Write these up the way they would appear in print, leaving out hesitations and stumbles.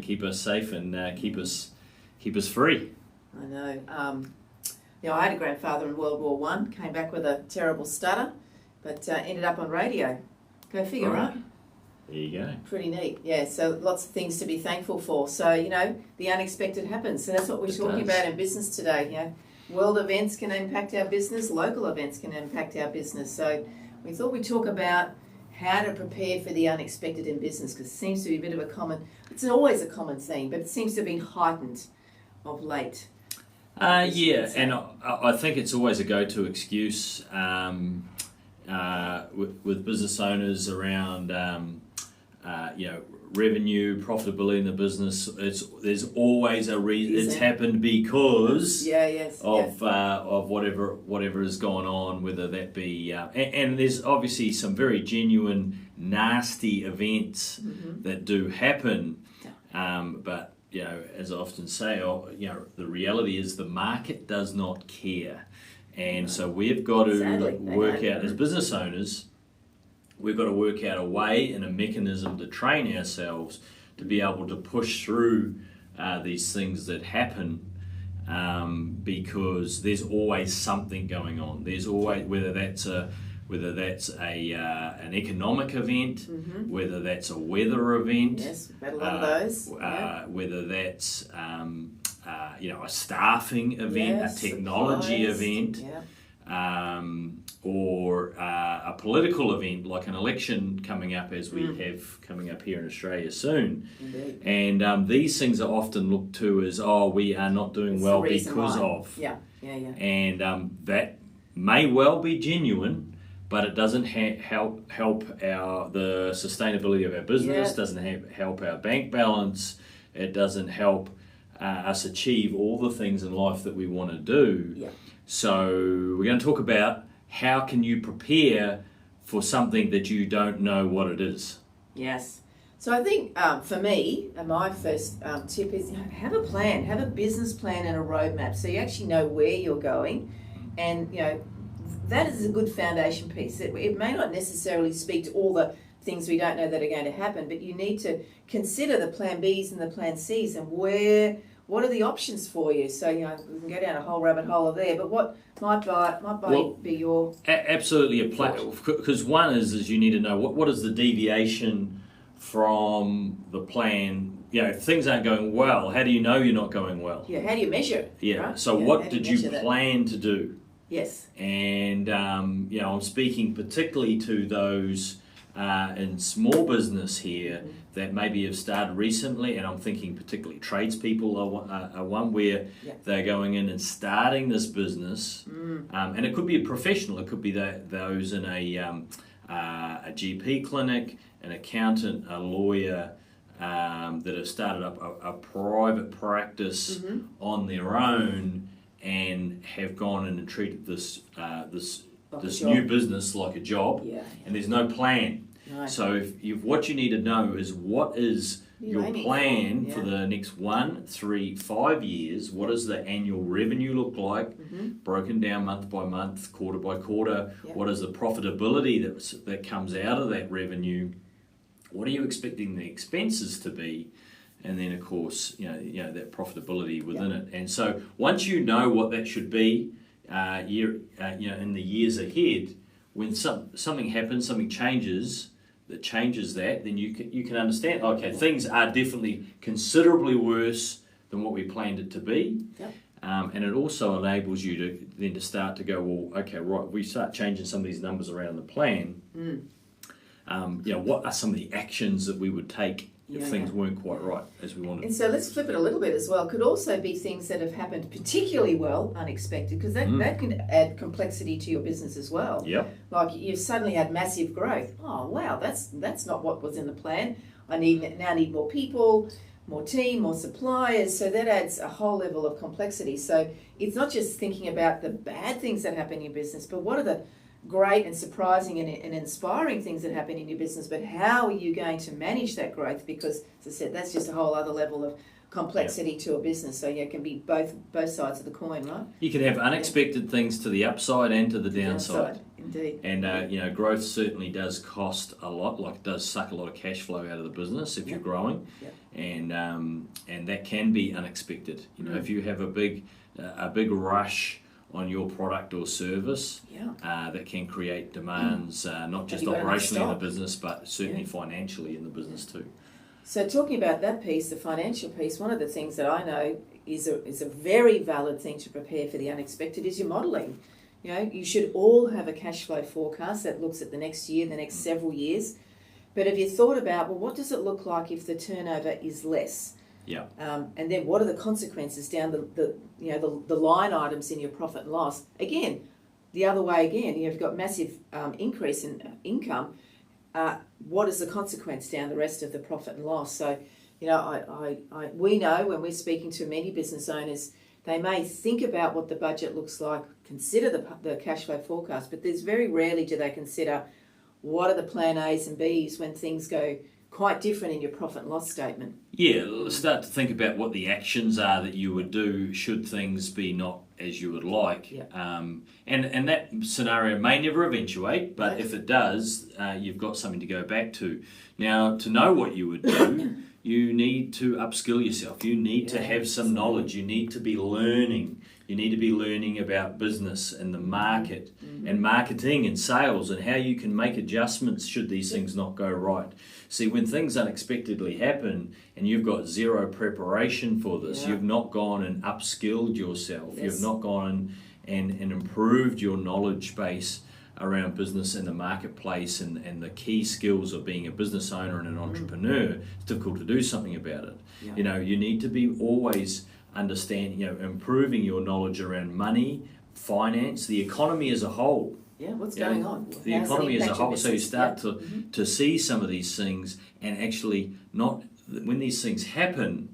keep us safe and keep us free. I know. I had a grandfather in World War One. Came back with a terrible stutter, but ended up on radio. Go figure, right? There you go. Pretty neat. Yeah. So lots of things to be thankful for. So the unexpected happens. So that's what we're talking about in business today. World events can impact our business. Local events can impact our business. So we thought we'd talk about how to prepare for the unexpected in business, because it seems to be a bit of a common, it's always a common theme, but it seems to have been heightened of late. And I think it's always a go-to excuse with business owners around, revenue, profitability in the business. There's always a reason. It's happened because of whatever has gone on, whether that be and there's obviously some very genuine nasty events that do happen, but as I often say, the reality is the market does not care, and so we've got to work out as business owners. We've got to work out a way and a mechanism to train ourselves to be able to push through these things that happen, because there's always something going on. There's always, whether that's an economic event, whether that's a weather event, yes, we've had a lot of those. Whether that's a staffing event, a technology event. Or a political event like an election coming up, as we have coming up here in Australia soon. Indeed. And these things are often looked to as, we are not doing well because of. And that may well be genuine, but it doesn't help the sustainability of our business, doesn't help our bank balance, it doesn't help us achieve all the things in life that we want to do. Yeah. So we're going to talk about how can you prepare for something that you don't know what it is. Yes. So I think for me, my first tip is have a plan, have a business plan and a roadmap, so you actually know where you're going, and that is a good foundation piece. It may not necessarily speak to all the things we don't know that are going to happen, but you need to consider the plan Bs and the plan Cs and what are the options for you? So, we can go down a whole rabbit hole there, but what might be your... Absolutely a plan, because one is you need to know what is the deviation from the plan. If things aren't going well, how do you know you're not going well? Yeah, how do you measure it? Yeah, right? So what did you plan to do? Yes. And, I'm speaking particularly to those in small business here that maybe have started recently, and I'm thinking particularly tradespeople are one where they're going in and starting this business, and it could be a professional, it could be those in a GP clinic, an accountant, a lawyer, that have started up a private practice on their own and have gone in and treated this new business like a job, and there's no plan. Right. So what you need to know is what is your plan for the next 1, 3, 5 years. What does the annual revenue look like, broken down month by month, quarter by quarter? What is the profitability that comes out of that revenue? What are you expecting the expenses to be? And then, of course, that profitability within it. And so once you know what that should be, in the years ahead, when something happens, something changes, then you can understand, okay, things are definitely considerably worse than what we planned it to be. And it also enables you to start to go, well, okay, right, we start changing some of these numbers around the plan. What are some of the actions that we would take if things weren't quite right as we wanted? And so let's flip it a little bit as well. Could also be things that have happened particularly well, unexpected, because that can add complexity to your business as well. Like you've suddenly had massive growth. Oh wow, that's not what was in the plan. I now need more people, more team, more suppliers. So that adds a whole level of complexity. So it's not just thinking about the bad things that happen in your business, but what are the great and surprising and inspiring things that happen in your business, but how are you going to manage that growth? Because, as I said, that's just a whole other level of complexity to a business. So it can be both sides of the coin, right? You can have unexpected things to the upside and to the downside. Indeed. And you know, growth certainly does cost a lot. Like, it does suck a lot of cash flow out of the business if you're growing, and that can be unexpected. You know, if you have a big rush on your product or service, that can create demands, not just operationally in the business, but certainly financially in the business too. So talking about that piece, the financial piece, one of the things that I know is a very valid thing to prepare for the unexpected is your modelling. You know, you should all have a cash flow forecast that looks at the next year, the next several years. But have you thought about, well, what does it look like if the turnover is less? Yeah. And then what are the consequences down the line items in your profit and loss? Again, the other way again, you've got massive increase in income. What is the consequence down the rest of the profit and loss? So, you know, we know when we're speaking to many business owners, they may think about what the budget looks like, consider the cash flow forecast, but there's very rarely do they consider what are the plan A's and B's when things go quite different in your profit and loss statement. Yeah, start to think about what the actions are that you would do should things be not as you would like. And that scenario may never eventuate, but if it does, you've got something to go back to. Now, to know what you would do, you need to upskill yourself. You need to have some knowledge. You need to be learning. You need to be learning about business and the market and marketing and sales and how you can make adjustments should these things not go right. See, when things unexpectedly happen and you've got zero preparation for this, you've not gone and upskilled yourself, you've not gone and improved your knowledge base around business and the marketplace and the key skills of being a business owner and an entrepreneur, it's difficult to do something about it. You know, you need to be always understanding, you know, improving your knowledge around money, finance, the economy as a whole. What's going on? The economy as a whole. So you start to see some of these things and actually not, when these things happen,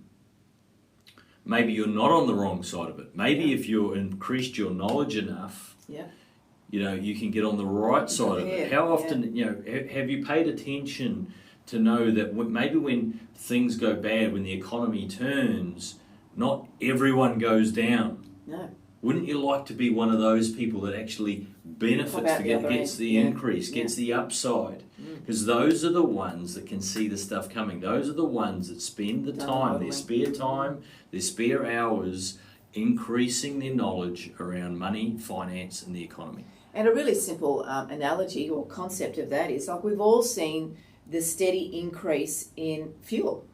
maybe you're not on the wrong side of it. Maybe if you increased your knowledge enough, you know, you can get on the right side of it. How often, you know, have you paid attention to know that maybe when things go bad, when the economy turns, not everyone goes down? No. Wouldn't you like to be one of those people that actually benefits, gets the increase, gets the upside? Because those are the ones that can see the stuff coming. Those are the ones that spend the time, their spare hours, increasing their knowledge around money, finance, and the economy. And a really simple analogy or concept of that is like we've all seen the steady increase in fuel.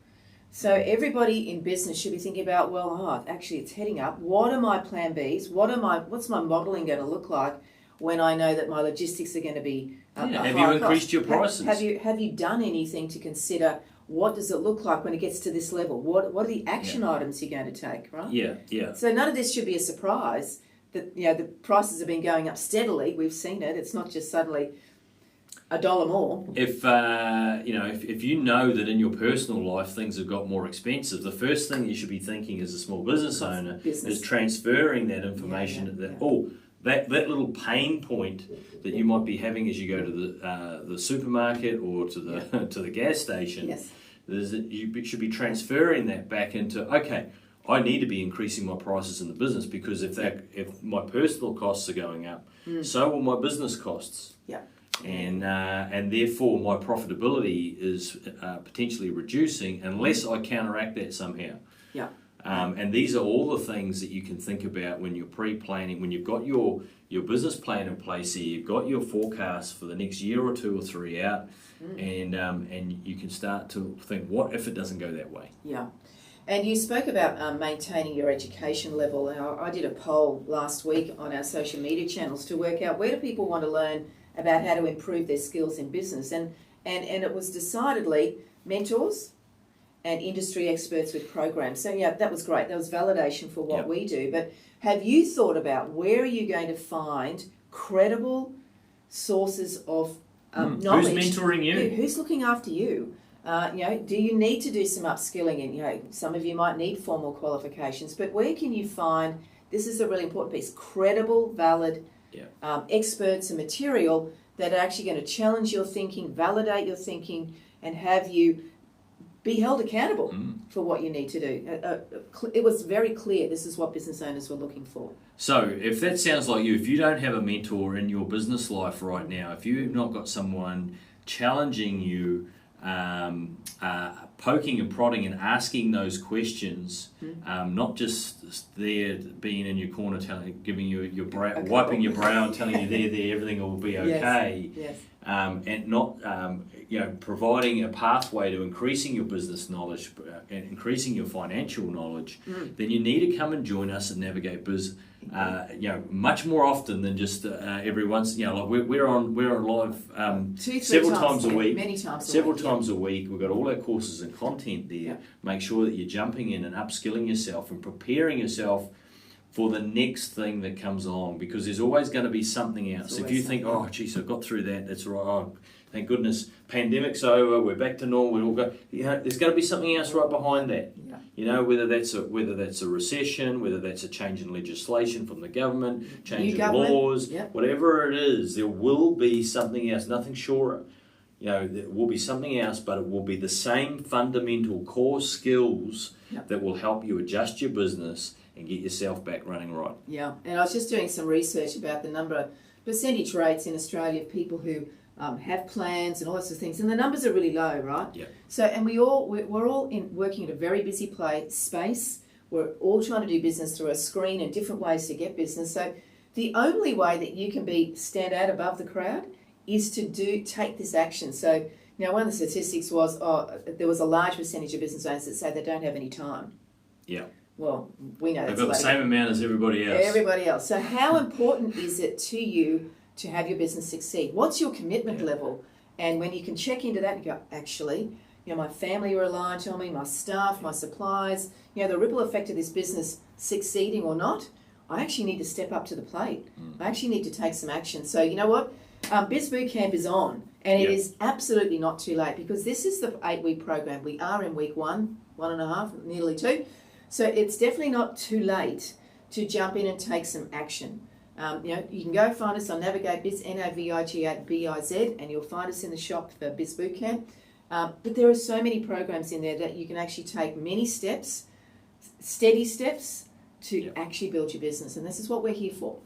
So everybody in business should be thinking about, well, actually it's heading up. What are my plan Bs? What's my modelling going to look like when I know that my logistics are going to be have you increased your prices? Have you done anything to consider what does it look like when it gets to this level? What are the action items you're going to take, right? Yeah. So none of this should be a surprise that, you know, the prices have been going up steadily. We've seen it. It's not just suddenly $1 more. If you know that in your personal life things have got more expensive, the first thing you should be thinking as a small business owner is transferring that information. That little pain point that you might be having as you go to the supermarket or to the gas station. You should be transferring that back into, okay, I need to be increasing my prices in the business because if my personal costs are going up, so will my business costs. And therefore my profitability is potentially reducing unless I counteract that somehow. And these are all the things that you can think about when you're pre-planning, when you've got your business plan in place here, you've got your forecast for the next year or 2 or 3 out, and you can start to think, what if it doesn't go that way? And you spoke about maintaining your education level. I did a poll last week on our social media channels to work out where do people want to learn about how to improve their skills in business. And it was decidedly mentors and industry experts with programs. So that was great. That was validation for what we do. But have you thought about where are you going to find credible sources of knowledge? Who's mentoring you? Who's looking after you? Do you need to do some upskilling? And some of you might need formal qualifications, but where can you find, this is a really important piece, credible, valid experts and material that are actually going to challenge your thinking, validate your thinking, and have you be held accountable for what you need to do. It was very clear this is what business owners were looking for. So if that sounds like you, if you don't have a mentor in your business life right now, if you've not got someone challenging you, poking and prodding and asking those questions, not just there being in your corner, giving you your brow, wiping your brow and telling you there, everything will be okay. Yes. And not providing a pathway to increasing your business knowledge and increasing your financial knowledge, then you need to come and join us at Navigate Biz. Much more often than just every once. Like we're on live several times a week. Many times. Several times a week. We've got all our courses and content there. Yeah. Make sure that you're jumping in and upskilling yourself and preparing yourself for the next thing that comes along, because there's always going to be something else. If you think, oh, geez, I got through that, that's right. Oh, thank goodness, pandemic's over, we're back to normal. We all go. There's going to be something else right behind that. Yeah. Whether that's a recession, whether that's a change in legislation from the government, change in laws, whatever it is, there will be something else. Nothing sure. There will be something else, but it will be the same fundamental core skills that will help you adjust your business and get yourself back running right. Yeah, and I was just doing some research about the percentage rates in Australia of people who have plans and all sorts of things, and the numbers are really low, right? Yeah. So, and we're all working at a very busy space. We're all trying to do business through a screen and different ways to get business. So, the only way that you can stand out above the crowd is to take this action. So, one of the statistics was there was a large percentage of business owners that say they don't have any time. Yeah. Well, we know they've got the same amount as everybody else. Everybody else. So how important is it to you to have your business succeed? What's your commitment level? And when you can check into that and go, actually, my family are aligned to me, my staff, my suppliers, the ripple effect of this business succeeding or not, I actually need to step up to the plate. I actually need to take some action. So you know what? Biz Bootcamp is on, and it is absolutely not too late, because this is the 8-week program. We are in week 1.5, nearly 2. So it's definitely not too late to jump in and take some action. You can go find us on Navigate Biz, Navigate, and you'll find us in the shop for Biz Bootcamp. But there are so many programs in there that you can actually take many steps, steady steps, to actually build your business. And this is what we're here for.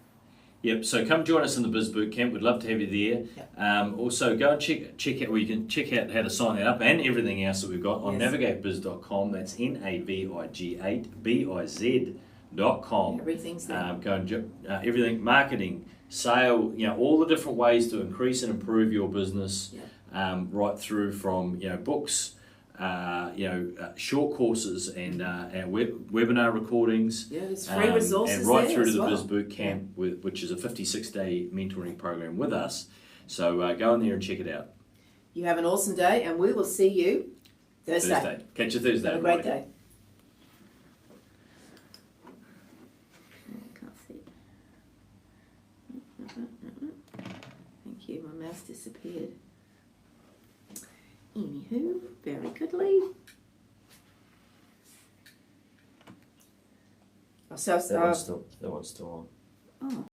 Yep, so come join us in the Biz Bootcamp. We'd love to have you there. Yep. Also, go and check out where you can check out how to sign that up and everything else that we've got on navigatebiz.com. That's NAVIGATEBIZ.com. Everything's there. Go and everything, marketing, sale, all the different ways to increase and improve your business, right through from books, short courses and webinar recordings. Yeah, there's free resources and right there through to as the well. Biz Bootcamp, which is a 56-day mentoring program with us. So go in there and check it out. You have an awesome day, and we will see you Thursday. Catch you Thursday. Have a great day. Can't see it. Thank you. My mouse disappeared. Anywho, very goodly. That one's still on. Oh.